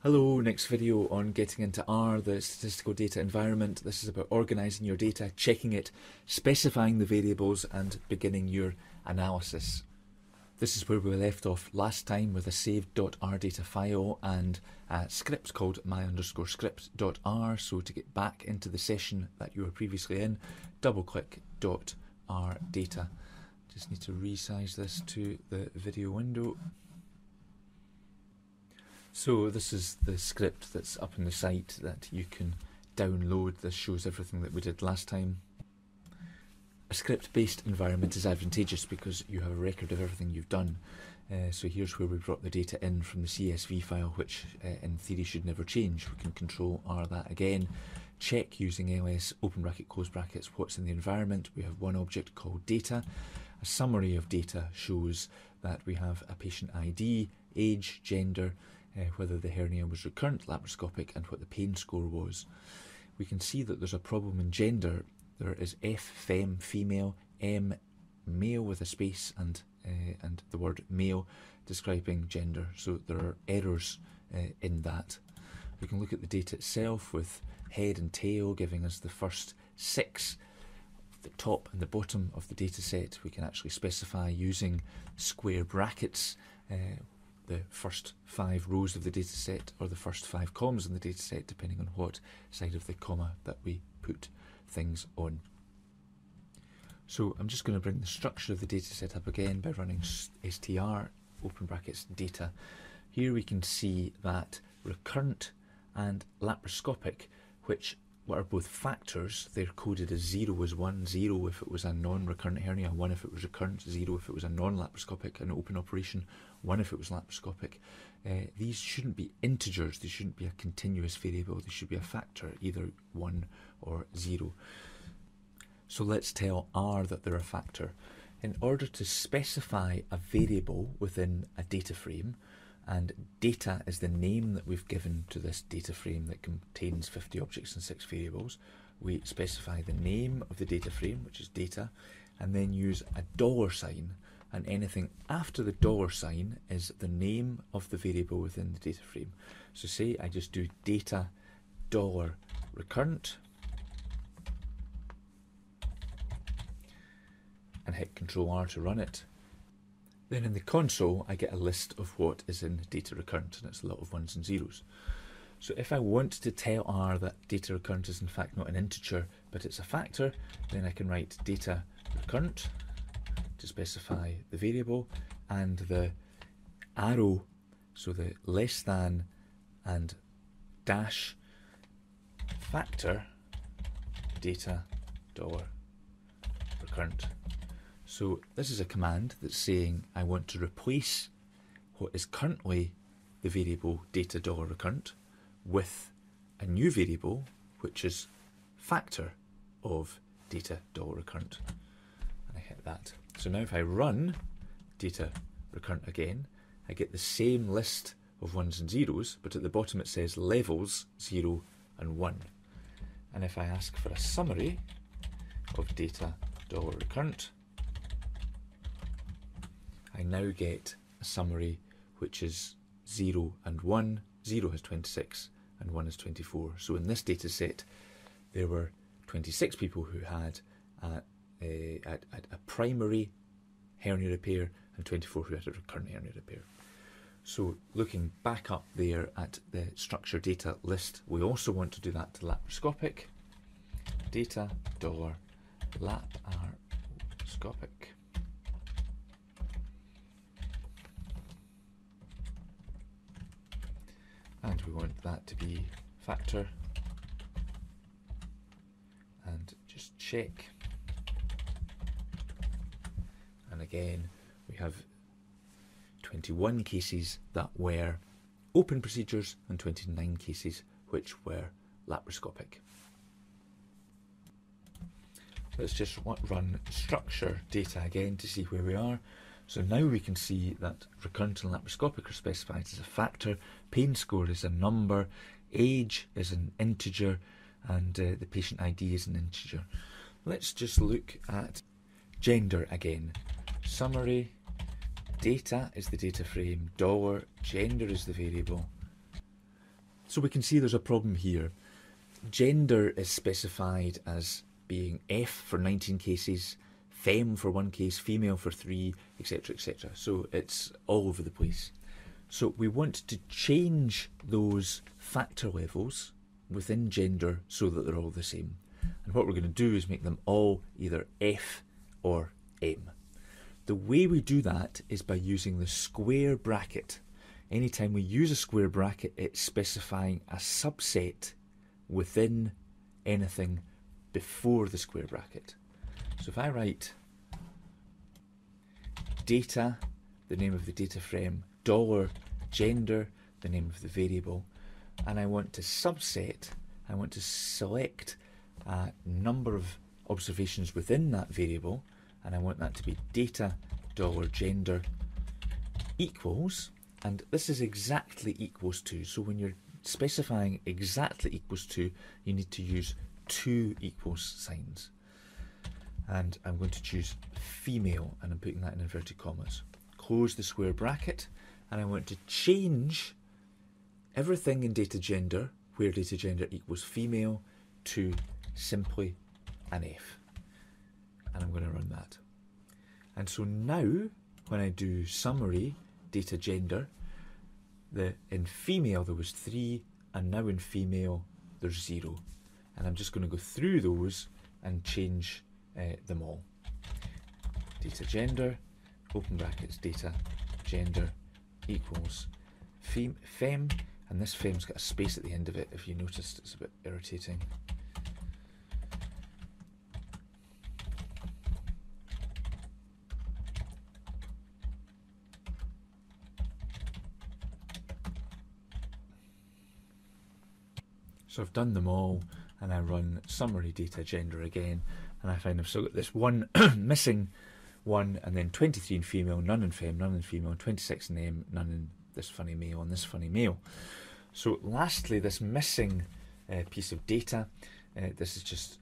Hello, next video on getting into R, the statistical data environment. This is about organising your data, checking it, specifying the variables and beginning your analysis. This is where we left off last time with a saved.r data file and a script called my_script.r. So to get back into the session that you were previously in, double click .r data. Just need to resize this to the video window. So this is the script that's up on the site that you can download. This shows everything that we did last time. A script-based environment is advantageous because you have a record of everything you've done. So here's where we brought the data in from the CSV file, which in theory should never change. We can control R that again. Check using ls, open bracket, close brackets, what's in the environment. We have one object called data. A summary of data shows that we have a patient ID, age, gender, whether the hernia was recurrent, laparoscopic, and what the pain score was. We can see that there's a problem in gender. There is F, fem, female, M, male with a space, and the word male describing gender. So there are errors in that. We can look at the data itself with head and tail giving us the first 6. The top and the bottom of the data set. We can actually specify using square brackets the first 5 rows of the data set or the first 5 columns in the data set, depending on what side of the comma that we put things on. So I'm just going to bring the structure of the data set up again by running str open brackets data. Here we can see that recurrent and laparoscopic, which are both factors. They're coded as 0 as 1, 0 if it was a non-recurrent hernia, 1 if it was recurrent, 0 if it was a non-laparoscopic, an open operation, 1 if it was laparoscopic. These shouldn't be integers, they shouldn't be a continuous variable, they should be a factor, either 1 or 0. So let's tell R that they're a factor. In order to specify a variable within a data frame, and data is the name that we've given to this data frame that contains 50 objects and 6 variables. We specify the name of the data frame, which is data, and then use a $sign, and anything after the $sign is the name of the variable within the data frame. So say I just do data $recurrent and hit Control R to run it. Then in the console I get a list of what is in data recurrent, and it's a lot of 1s and 0s. So if I want to tell R that data recurrent is in fact not an integer but it's a factor, then I can write data recurrent to specify the variable, and the arrow, so the less than and dash factor data $recurrent. So this is a command that's saying I want to replace what is currently the variable data $recurrent with a new variable which is factor of data $recurrent. And I hit that. So now if I run data recurrent again, I get the same list of 1s and 0s, but at the bottom it says levels 0 and 1. And if I ask for a summary of data $recurrent, I now get a summary which is 0 and 1. 0 has 26 and 1 is 24. So in this data set there were 26 people who had a primary hernia repair and 24 who had a recurrent hernia repair. So looking back up there at the structure data list, we also want to do that to laparoscopic. Data $laparoscopic. And we want that to be factor, and just check. And again we have 21 cases that were open procedures and 29 cases which were laparoscopic. Let's just run structure data again to see where we are. So now we can see that recurrent and laparoscopic are specified as a factor, pain score is a number, age is an integer, and the patient ID is an integer. Let's just look at gender again. Summary, data is the data frame, $, gender is the variable. So we can see there's a problem here. Gender is specified as being F for 19 cases, femme for 1 case, female for 3, etc., etc. So it's all over the place. So we want to change those factor levels within gender so that they're all the same. And what we're going to do is make them all either F or M. The way we do that is by using the square bracket. Anytime we use a square bracket, it's specifying a subset within anything before the square bracket. So if I write data, the name of the data frame, $gender, the name of the variable, and I want to subset, I want to select a number of observations within that variable, and I want that to be data $gender equals, and this is exactly equals to. So when you're specifying exactly equals to, you need to use 2 equals signs. And I'm going to choose female, and I'm putting that in inverted commas. Close the square bracket, and I want to change everything in data gender, where data gender equals female, to simply an F. And I'm going to run that. And so now, when I do summary data gender, in female there was 3, and now in female there's 0. And I'm just going to go through those and change them all. Data gender, open brackets, data gender equals femme, and this femme's got a space at the end of it. If you noticed, it's a bit irritating. So I've done them all, and I run summary data gender again, and I find I've still got this one missing one, and then 23 in female, none in femme, none in female, 26 in M, none in this funny male, and this funny male. So lastly, this missing piece of data, this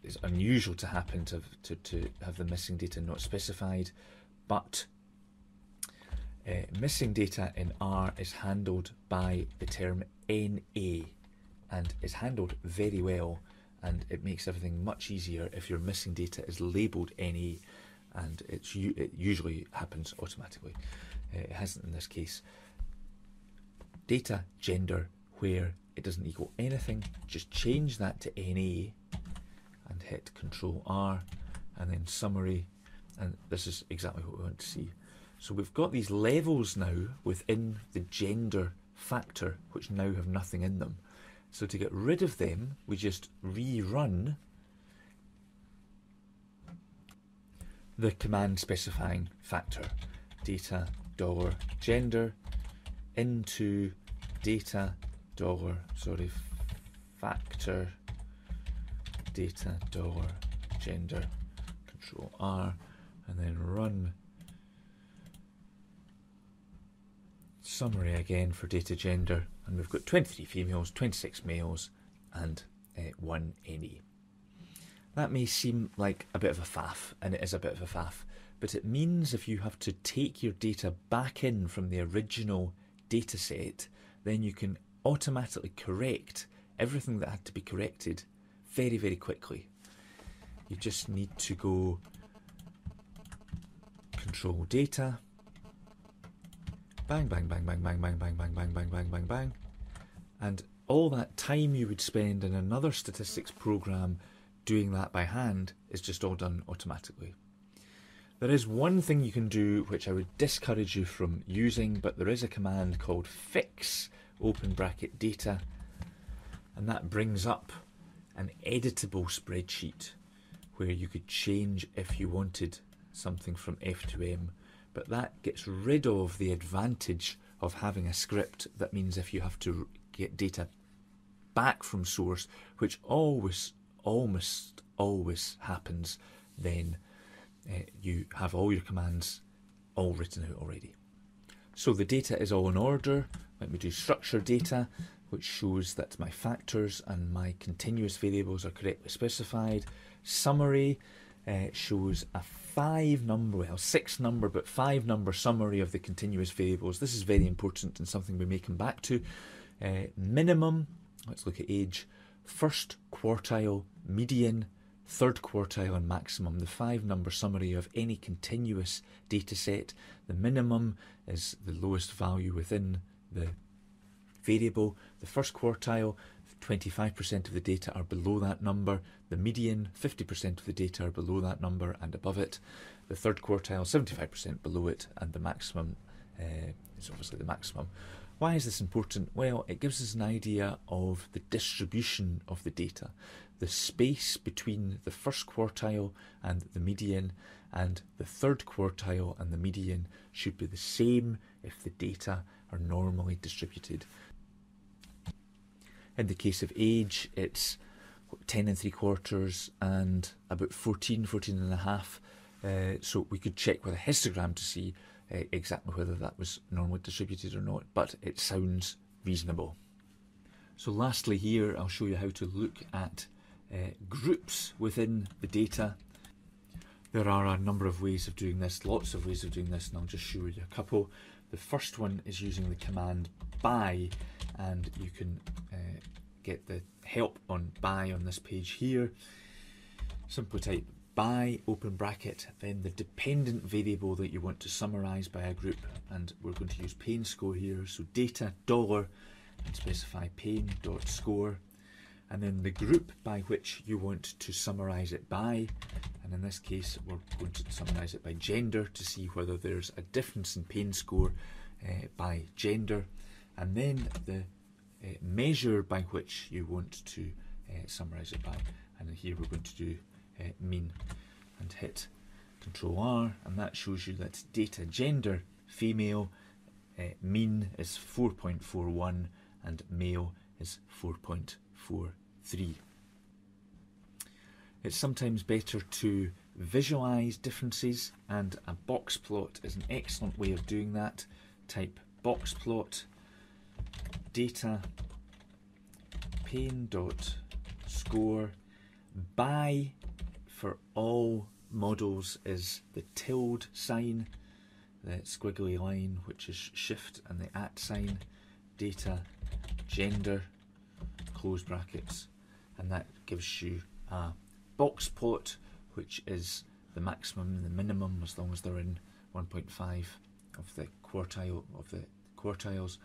is unusual to happen, to have the missing data not specified, but missing data in R is handled by the term NA, and is handled very well, and it makes everything much easier if your missing data is labelled NA, and it usually happens automatically. It hasn't in this case. Data gender, where it doesn't equal anything, just change that to NA and hit Control R, and then summary, and this is exactly what we want to see. So we've got these levels now within the gender factor which now have nothing in them. So to get rid of them, we just rerun the command specifying factor, data $gender into data factor data $gender, Control R, and then run summary again for data gender, and we've got 23 females, 26 males, and 1 NE. That may seem like a bit of a faff, and it is a bit of a faff, but it means if you have to take your data back in from the original data set, then you can automatically correct everything that had to be corrected very, very quickly. You just need to go Control Data, bang, bang, bang, bang, bang, bang, bang, bang, bang, bang, bang, bang, bang, and all that time you would spend in another statistics program doing that by hand is just all done automatically. There is one thing you can do which I would discourage you from using, but there is a command called fix open bracket data, and that brings up an editable spreadsheet where you could change if you wanted something from F to M, but that gets rid of the advantage of having a script that means if you have to get data back from source, which almost always happens, then you have all your commands all written out already. So the data is all in order. Let me do structure data, which shows that my factors and my continuous variables are correctly specified. Summary shows a 6 number, but 5 number summary of the continuous variables. This is very important and something we may come back to. Minimum, let's look at age, first quartile, median, third quartile and maximum, the 5-number summary of any continuous data set. The minimum is the lowest value within the variable. The first quartile, 25% of the data are below that number. The median, 50% of the data are below that number and above it. The third quartile, 75% below it, and the maximum is obviously the maximum. Why is this important? Well, it gives us an idea of the distribution of the data. The space between the first quartile and the median and the third quartile and the median should be the same if the data are normally distributed. In the case of age, it's 10 3/4 and about 14 and a half. So we could check with a histogram to see exactly whether that was normally distributed or not, but it sounds reasonable. So lastly here, I'll show you how to look at groups within the data. There are a number of ways of doing this, lots of ways of doing this, and I'll just show you a couple. The first one is using the command by, and you can get the help on by on this page here. Simply type by, open bracket, then the dependent variable that you want to summarize by a group, and we're going to use pain score here, so data $, and specify pain.score, and then the group by which you want to summarize it by, and in this case we're going to summarize it by gender to see whether there's a difference in pain score by gender, and then the measure by which you want to summarize it by, and here we're going to do mean, and hit Control R, and that shows you that data gender female, mean is 4.41 and male is 4.43. It's sometimes better to visualize differences, and a box plot is an excellent way of doing that. Type box plot data pain.score by for all models is the tilde sign, the squiggly line which is shift, and the @ sign, data gender close brackets, and that gives you a box plot which is the maximum and the minimum as long as they're in 1.5 of the quartiles,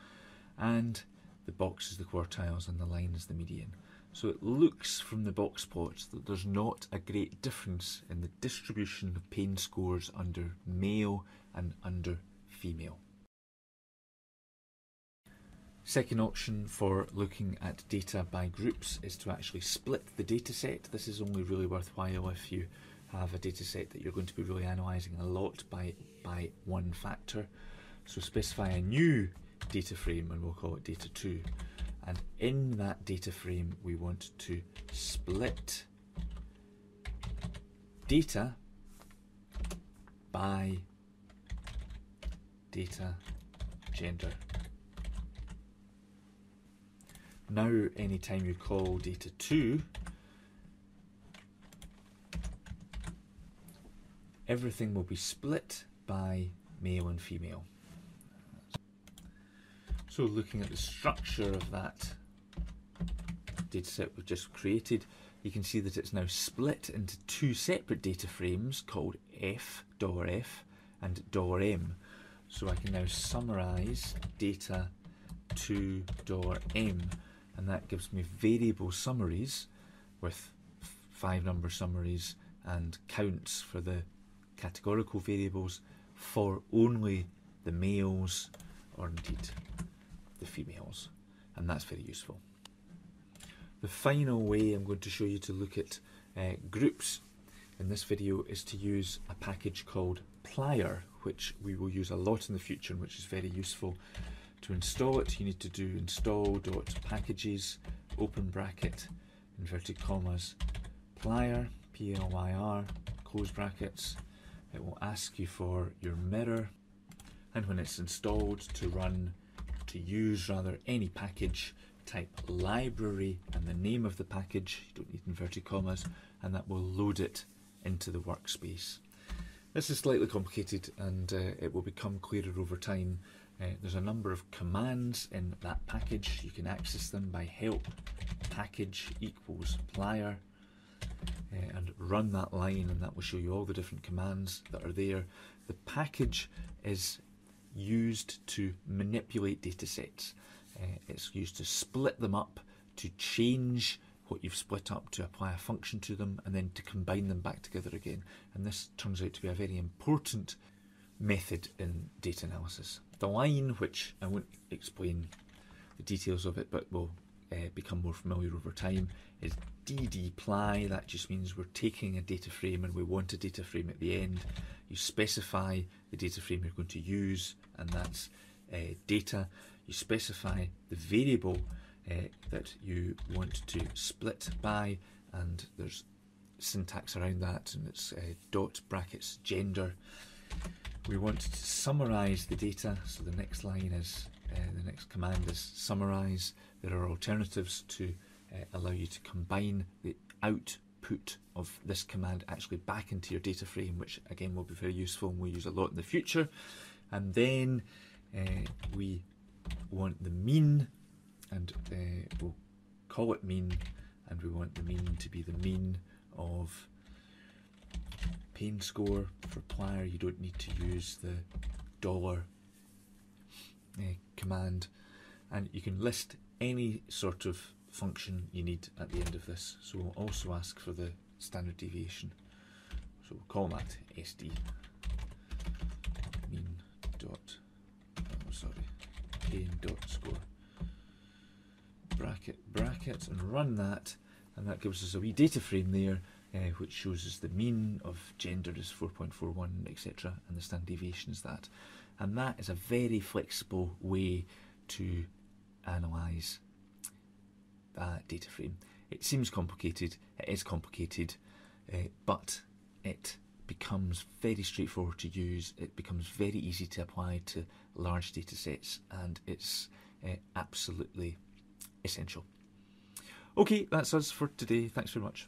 and the box is the quartiles and the line is the median. So it looks from the box plots that there's not a great difference in the distribution of pain scores under male and under female. Second option for looking at data by groups is to actually split the data set. This is only really worthwhile if you have a data set that you're going to be really analysing a lot by one factor. So specify a new data frame, and we'll call it data 2. And in that data frame we want to split data by data gender. Now anytime you call data 2, everything will be split by male and female. So looking at the structure of that dataset we've just created, you can see that it's now split into two separate data frames called F, $F, and $M. So I can now summarize data to $M, and that gives me variable summaries with 5-number summaries and counts for the categorical variables for only the males, or indeed the females, and that's very useful. The final way I'm going to show you to look at groups in this video is to use a package called Plier, which we will use a lot in the future and which is very useful. To install it, you need to do install.packages, open bracket, inverted commas, Plier, P-L-Y-R, close brackets. It will ask you for your mirror, and when it's installed, to use any package, type library and the name of the package, you don't need inverted commas, and that will load it into the workspace. This is slightly complicated, and it will become clearer over time, There's a number of commands in that package. You can access them by help package equals plier and run that line, and that will show you all the different commands that are there. The package is used to manipulate datasets. It's used to split them up, to change what you've split up, to apply a function to them, and then to combine them back together again. And this turns out to be a very important method in data analysis. The line, which I won't explain the details of it, but will become more familiar over time, is ddply. That just means we're taking a data frame and we want a data frame at the end. You specify the data frame you're going to use, and that's data. You specify the variable that you want to split by, and there's syntax around that, and it's dot brackets gender. We want to summarize the data, so the next line is, the next command is summarize. There are alternatives to allow you to combine the output of this command actually back into your data frame, which again will be very useful and we'll use a lot in the future. And then we want the mean, and we'll call it mean, and we want the mean to be the mean of pain score. For plier, you don't need to use the dollar command, and you can list any sort of function you need at the end of this. So we'll also ask for the standard deviation, so we'll call that SD mean dot, pain dot score, bracket, and run that, and that gives us a wee data frame there, which shows us the mean of gender is 4.41, etc., and the standard deviation is that. And that is a very flexible way to analyse that data frame. It seems complicated, it is complicated, but it becomes very straightforward to use. It becomes very easy to apply to large data sets, and it's absolutely essential. Okay, that's us for today. Thanks very much.